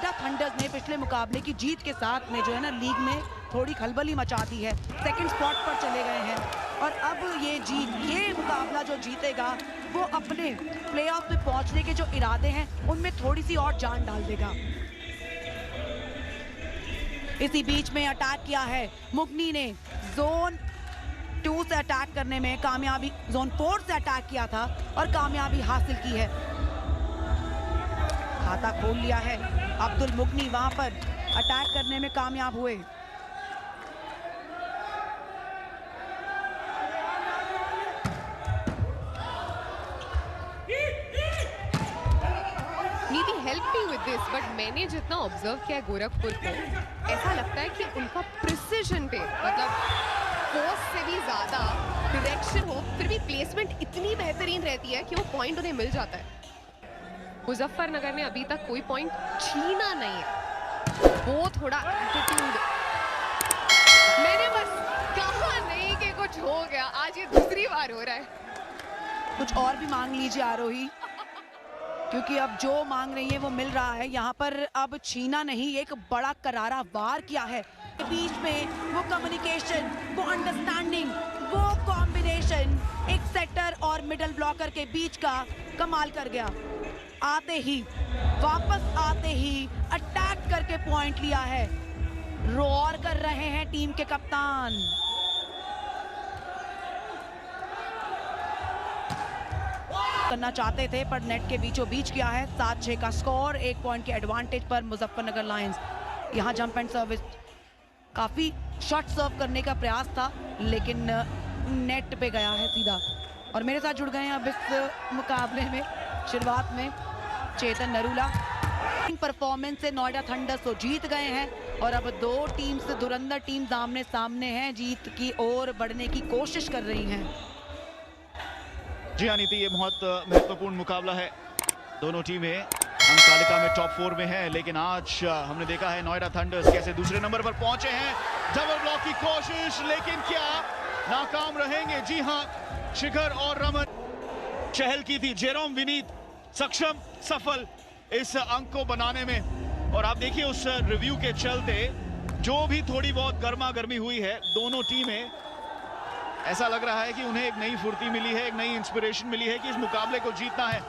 Noida thunder's ने पिछले मुकाबले की जीत के साथ में जो है ना लीग में थोड़ी खलबली मचा दी है, सेकंड स्पॉट पर चले गए हैं और अब ये मुकाबला जो जीतेगा वो अपने प्लेऑफ में पहुंचने के जो इरादे हैं उनमें थोड़ी सी और जान डाल देगा। इसी बीच में अटैक किया है मुगनी ने, जोन 2 से अटैक करने में कामयाबी, जोन 4 से अटैक किया था और कामयाबी हासिल की है। खाता खोल लिया है अब्दुल मुगनी, वहां पर अटैक करने में कामयाब हुए। नीति help me with this, but मैंने जितना ऑब्जर्व किया गोरखपुर को, ऐसा लगता है कि उनका प्रिसिजन पे, मतलब फोर्स से भी ज्यादा डायरेक्शन हो, फिर भी प्लेसमेंट इतनी बेहतरीन रहती है कि वो पॉइंट उन्हें मिल जाता है। मुजफ्फरनगर ने अभी तक कोई पॉइंट छीना नहीं है, वो थोड़ा एटीट्यूड, मैंने बस कहा नहीं कि कुछ हो गया, आज ये दूसरी बार हो रहा है। कुछ और भी मांग लीजिए आरोही, क्योंकि अब जो मांग रही है वो मिल रहा है। यहाँ पर अब छीना नहीं, एक बड़ा करारा वार किया है। बीच में वो कम्युनिकेशन, वो अंडरस्टैंडिंग, वो कॉम्बिनेशन एक सेटर और मिडल ब्लॉकर के बीच का कमाल कर गया। आते ही, वापस आते ही अटैक करके पॉइंट लिया है। रोर कर रहे हैं टीम के कप्तान। करना चाहते थे पर नेट के बीचों बीच किया है। 7-6 का स्कोर, 1 पॉइंट के एडवांटेज पर मुजफ्फरनगर लायंस। यहाँ जंप एंड सर्विस, काफी शॉट सर्व करने का प्रयास था लेकिन नेट पे गया है सीधा। और मेरे साथ जुड़ गए हैं अब इस मुकाबले में शुरुआत में चेतन नरूला। परफॉर्मेंस से नोएडा थंडर्स तो जीत गए हैं और अब 2 टीम से धुरंधर टीम आमने सामने हैं, जीत की ओर बढ़ने की कोशिश कर रही हैं। जी हाँ नीति, ये बहुत महत्वपूर्ण मुकाबला है। दोनों टीमें अंक तालिका में टॉप 4 में हैं, लेकिन आज हमने देखा है नोएडा थंडर्स कैसे दूसरे नंबर पर पहुंचे हैं। डबल ब्लॉक की कोशिश, लेकिन क्या नाकाम रहेंगे? जी हाँ, शिखर और रमन चहल की थी, जेरोम विनीत सक्षम, सफल इस अंक को बनाने में। और आप देखिए उस रिव्यू के चलते जो भी थोड़ी बहुत गर्मा गर्मी हुई है, दोनों टीमें ऐसा लग रहा है कि उन्हें एक नई फुर्ती मिली है, एक नई इंस्पिरेशन मिली है कि इस मुकाबले को जीतना है।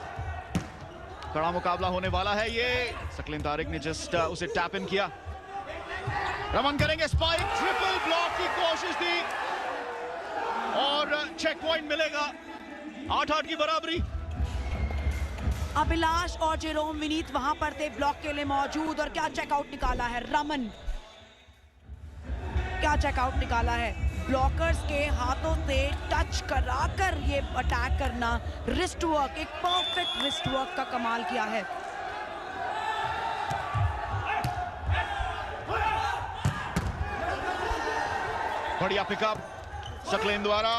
कड़ा मुकाबला होने वाला है ये। सकलीन तारिक ने जस्ट उसे टैप इन किया। रमन करेंगे स्पाइक, ट्रिपल ब्लॉक की कोशिश थी और चेक पॉइंट मिलेगा। 8-8 की बराबरी। अभिलाष और जेरोम विनीत वहां पर थे ब्लॉक के लिए मौजूद और क्या चेकआउट निकाला है रमन, क्या चेकआउट निकाला है। ब्लॉकर्स के हाथों से टच कराकर ये अटैक करना, रिस्ट वर्क, एक परफेक्ट रिस्ट वर्क का कमाल किया है। बढ़िया पिकअप सकलेन द्वारा,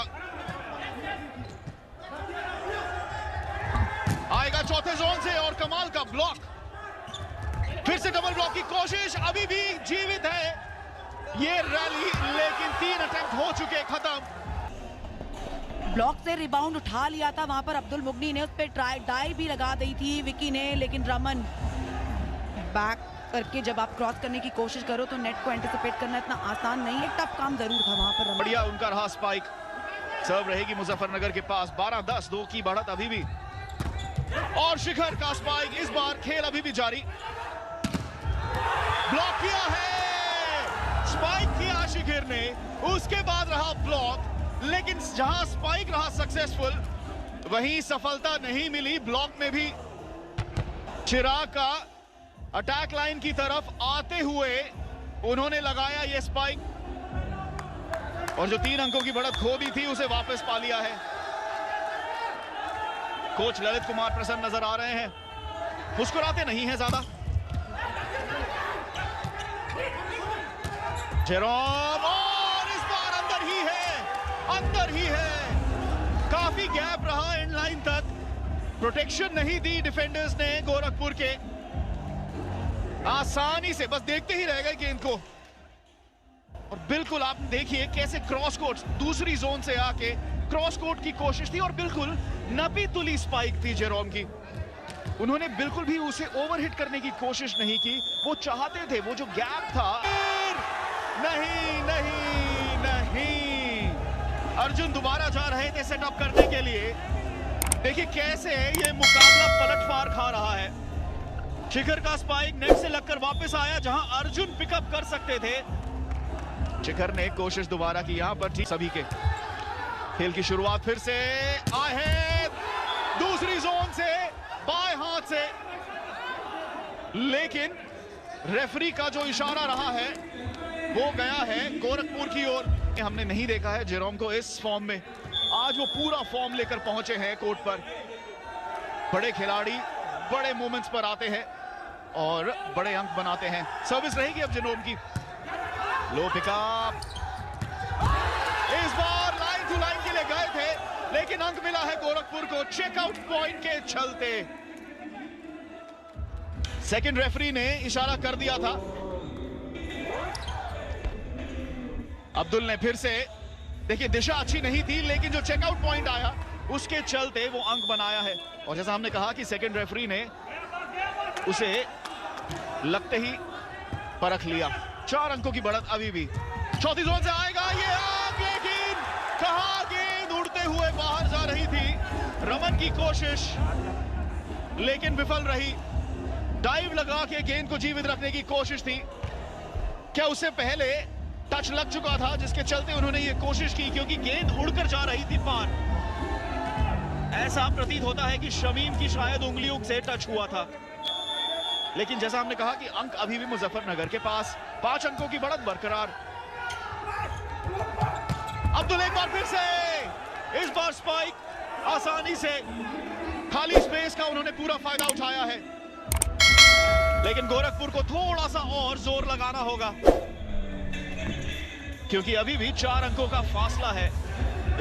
आएगा चौथे जोन से और कमाल का ब्लॉक। फिर से डबल ब्लॉक की कोशिश, अभी भी जीवित है ये रैली, लेकिन 3 अटेम्प्ट हो चुके खत्म। ब्लॉक से रिबाउंड उठा लिया था वहां पर अब्दुल मुगनी ने, उस पर डाई भी लगा दी थी विकी ने, लेकिन रमन बैक करके जब आप क्रॉस करने की कोशिश करो तो नेट को एंटिसिपेट करना इतना आसान नहीं है, टफ काम जरूर था वहां पर। बढ़िया उनका रहा स्पाइक, सर्व रहेगी मुजफ्फरनगर के पास। 12-10, 2 की बढ़त अभी भी। और शिखर का स्पाइक, इस बार खेल अभी भी जारी। ब्लॉक किया है, स्पाइक किया शिखर ने, उसके बाद रहा ब्लॉक, लेकिन जहां स्पाइक रहा सक्सेसफुल वहीं सफलता नहीं मिली। ब्लॉक में भी चिराग का अटैक लाइन की तरफ आते हुए उन्होंने लगाया ये स्पाइक और जो 3 अंकों की बढ़त खो दी थी उसे वापस पा लिया है। कोच ललित कुमार प्रसन्न नजर आ रहे हैं, मुस्कुराते नहीं हैं ज्यादा। जेरोम, और इस बार अंदर ही है, अंदर ही है। काफी गैप रहा एंड लाइन तक, प्रोटेक्शन नहीं दी डिफेंडर्स ने गोरखपुर के। आसानी से बस देखते ही रह गए गेंद को। और बिल्कुल आप देखिए कैसे क्रॉस कोर्ट, दूसरी जोन से आके क्रॉस कोर्ट की कोशिश थी और बिल्कुल नपी तुली स्पाइक थी जेरोम की। उन्होंने बिल्कुल भी उसे ओवरहिट करने की कोशिश नहीं की। वो चाहते थे, वो जो गैप था। नहीं नहीं नहीं, अर्जुन दोबारा जा रहे थे सेटअप करने के लिए। देखिए कैसे ये मुकाबला पलटवार खा रहा है। शिखर का स्पाइक नेट से लगकर वापस आया जहां अर्जुन पिकअप कर सकते थे। शिखर ने कोशिश दोबारा की यहां पर। सभी के खेल की शुरुआत फिर से आए हैं दूसरी जोन से, बाएं हाथ से, लेकिन रेफरी का जो इशारा रहा है वो गया है गोरखपुर की ओर। हमने नहीं देखा है जेरोम को इस फॉर्म में। आज वो पूरा फॉर्म लेकर पहुंचे हैं कोर्ट पर। बड़े खिलाड़ी बड़े मोमेंट्स पर आते हैं और बड़े अंक बनाते हैं। सर्विस रहेगी अब जेरोम की। लो पिकअप, इस बार लाइन टू लाइन के लिए गए थे लेकिन अंक मिला है गोरखपुर को चेकआउट पॉइंट के चलते। सेकंड रेफरी ने इशारा कर दिया था। अब्दुल ने फिर से, देखिए दिशा अच्छी नहीं थी लेकिन जो चेकआउट पॉइंट आया उसके चलते वो अंक बनाया है। और जैसा हमने कहा कि सेकंड रेफरी ने उसे लगते ही परख लिया। 4 अंकों की बढ़त अभी भी। चौथी जोन से आएगा ये अंक, लेकिन कहां गेंद उड़ते हुए बाहर जा रही थी। रमन की कोशिश लेकिन विफल रही। डाइव लगा के गेंद को जीवित रखने की कोशिश थी। क्या उससे पहले टच लग चुका था जिसके चलते उन्होंने ये कोशिश की, क्योंकि गेंद उड़कर जा रही थी पार। ऐसा प्रतीत होता है कि शमीम की शायद उंगलियों से टच हुआ था। लेकिन जैसा हमने कहा कि अंक अभी भी मुजफ्फरनगर के पास। 5 अंकों की बढ़त बरकरार। अब्दुल एक बार फिर से, इस बार स्पाइक आसानी से, खाली स्पेस का उन्होंने पूरा फायदा उठाया है। लेकिन गोरखपुर को थोड़ा सा और जोर लगाना होगा क्योंकि अभी भी 4 अंकों का फासला है।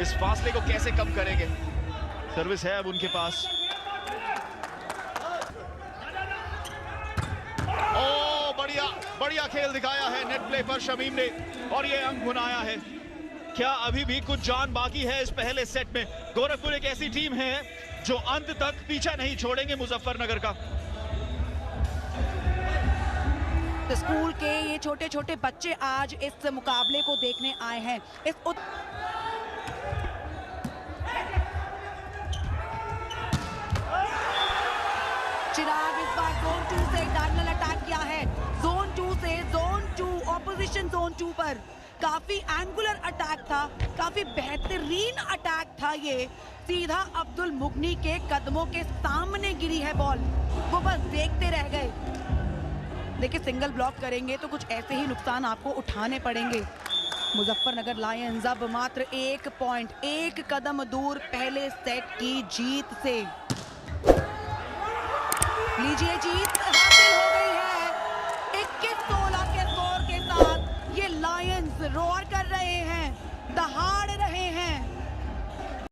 इस फासले को कैसे कम करेंगे? सर्विस है अब उनके पास। ओ बढ़िया बढ़िया खेल दिखाया है नेट प्ले पर शमीम ने और ये अंक बनाया है। क्या अभी भी कुछ जान बाकी है इस पहले सेट में? गोरखपुर एक ऐसी टीम है जो अंत तक पीछा नहीं छोड़ेंगे मुजफ्फरनगर का। स्कूल के ये छोटे छोटे बच्चे आज इस मुकाबले को देखने आए हैं। चिराग इस बार जोन 2 से डायगोनल अटैक किया है। जोन 2 से जोन 2, ऑपोजिशन जोन 2 पर काफी एंगुलर अटैक था, काफी बेहतरीन अटैक था। ये सीधा अब्दुल मुगनी के कदमों के सामने गिरी है बॉल, वो बस देखते रह गए। देखिए सिंगल ब्लॉक करेंगे तो कुछ ऐसे ही नुकसान आपको उठाने पड़ेंगे। मुजफ्फरनगर लायंस अब मात्र 1 पॉइंट, 1 कदम दूर पहले सेट की जीत से। लीजिए जीत हासिल हो गई है 21-16 के स्कोर के साथ। ये लायंस रोर कर रहे हैं। द